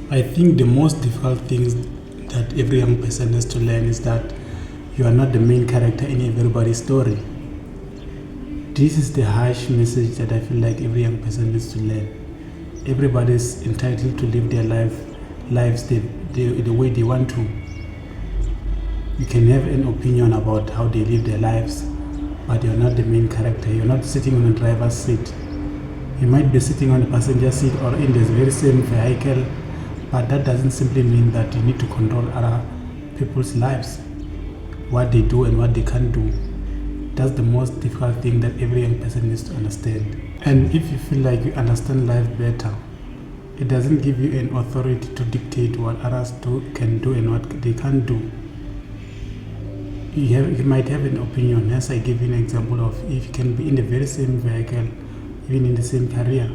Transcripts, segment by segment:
I think the most difficult things that every young person has to learn is that you are not the main character in everybody's story. This is the harsh message that I feel like every young person needs to learn. Everybody is entitled to live their lives the way they want to. You can have an opinion about how they live their lives, but you're not the main character. You're not sitting on the driver's seat. You might be sitting on the passenger seat or in the very same vehicle, but that doesn't simply mean that you need to control other people's lives, what they do and what they can't do. That's the most difficult thing that every young person needs to understand. And if you feel like you understand life better, it doesn't give you an authority to dictate what others can do and what they can't do. You might have an opinion. As I give you an example of, if you can be in the very same vehicle, even in the same career,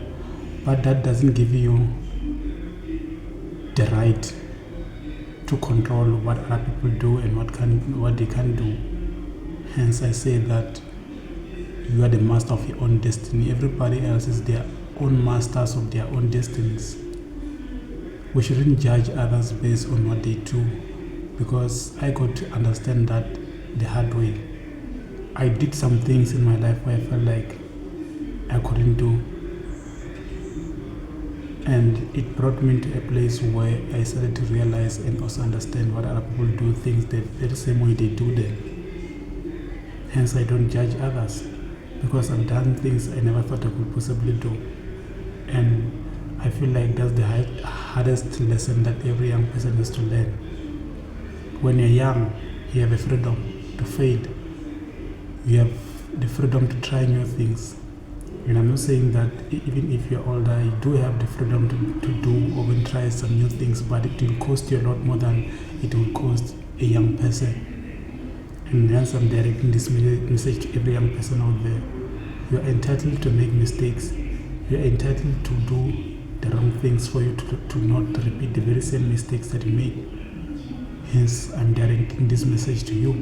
but that doesn't give you the right to control what other people do and what they can do. Hence, I say that you are the master of your own destiny. Everybody else is their own masters of their own destinies. We shouldn't judge others based on what they do, because I got to understand that the hard way. I did some things in my life where I felt like I couldn't do, and it brought me to a place where I started to realize and also understand what other people do things the very same way they do them. Hence, I don't judge others, because I've done things I never thought I could possibly do. And I feel like that's the hardest lesson that every young person has to learn. When you're young, you have a freedom to fail. You have the freedom to try new things. And I'm not saying that even if you're older, you do have the freedom to do or even try some new things, but it will cost you a lot more than it will cost a young person. And hence I'm directing this message to every young person out there. You're entitled to make mistakes. You're entitled to do the wrong things for you to not repeat the very same mistakes that you made. Hence, I'm directing this message to you.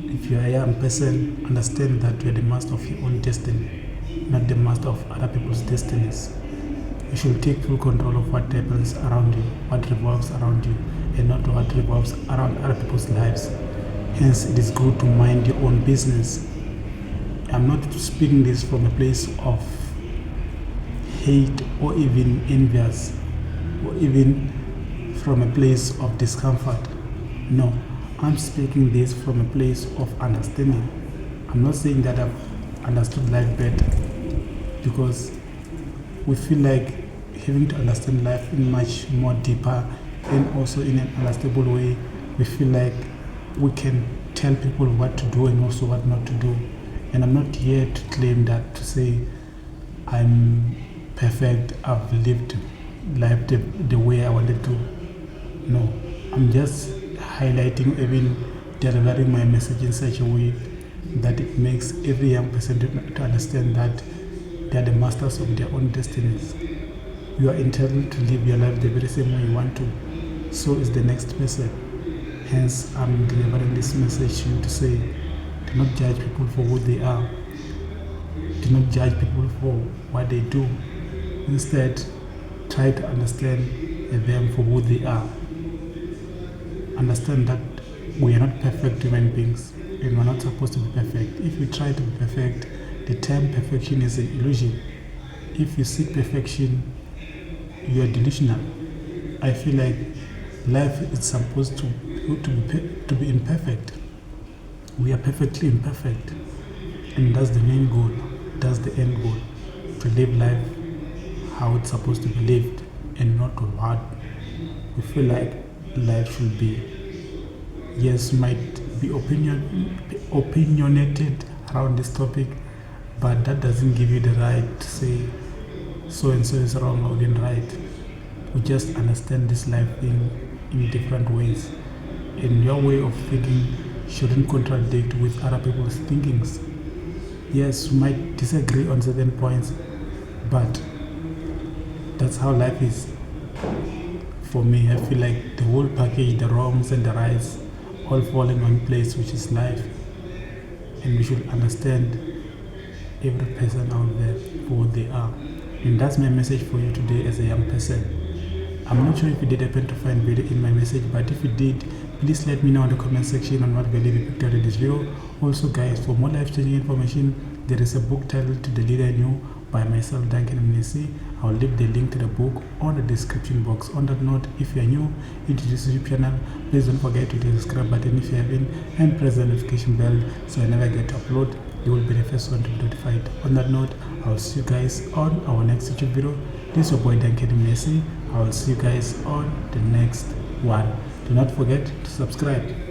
If you're a young person, understand that you're the master of your own destiny, not the master of other people's destinies. You should take full control of what happens around you, what revolves around you, and not what revolves around other people's lives. Hence, it is good to mind your own business. I'm not speaking this from a place of hate or even envious or even from a place of discomfort. No, I'm speaking this from a place of understanding. I'm not saying that I've understood life better, because we feel like having to understand life in much more deeper and also in an understandable way. We feel like we can tell people what to do and also what not to do. And I'm not here to claim that, to say I'm perfect, I've lived life the way I wanted to. No, I'm just highlighting, even delivering my message in such a way that it makes every young person to understand that they are the masters of their own destinies. You are entitled to live your life the very same way you want to. So is the next person. Hence, I'm delivering this message to you to say, do not judge people for who they are. Do not judge people for what they do. Instead, try to understand them for who they are. Understand that we are not perfect human beings, and we're not supposed to be perfect. If we try to be perfect, the term perfection is an illusion. If you seek perfection, you are delusional. I feel like life is supposed to be imperfect. We are perfectly imperfect, and that's the main goal. That's the end goal: to live life how it's supposed to be lived, and not what we feel like life should be. Yes, might be opinionated around this topic, but that doesn't give you the right to say so and so is wrong or even right. We just understand this life thing in different ways, and your way of thinking shouldn't contradict with other people's thinkings. Yes, we might disagree on certain points, but that's how life is. For me, I feel like the whole package, the wrongs and the rights, all fall in one place, which is life. And we should understand every person out there for what they are. And that's my message for you today as a young person. I'm not sure if you did happen to find value in my message, but if you did, please let me know in the comment section on what value you picked out in this video. Also guys, for more life-changing information, there is a book titled To the Leader in You by myself, Duncan Mnisi. I'll leave the link to the book on the description box. On that note, if you are new into this YouTube channel, please don't forget to hit the subscribe button if you haven't, and press the notification bell so whenever I get to upload, you will be the first one to be notified. On that note, I'll see you guys on our next YouTube video. This is your boy Duncan Mnisi. I'll see you guys on the next one. Do not forget to subscribe.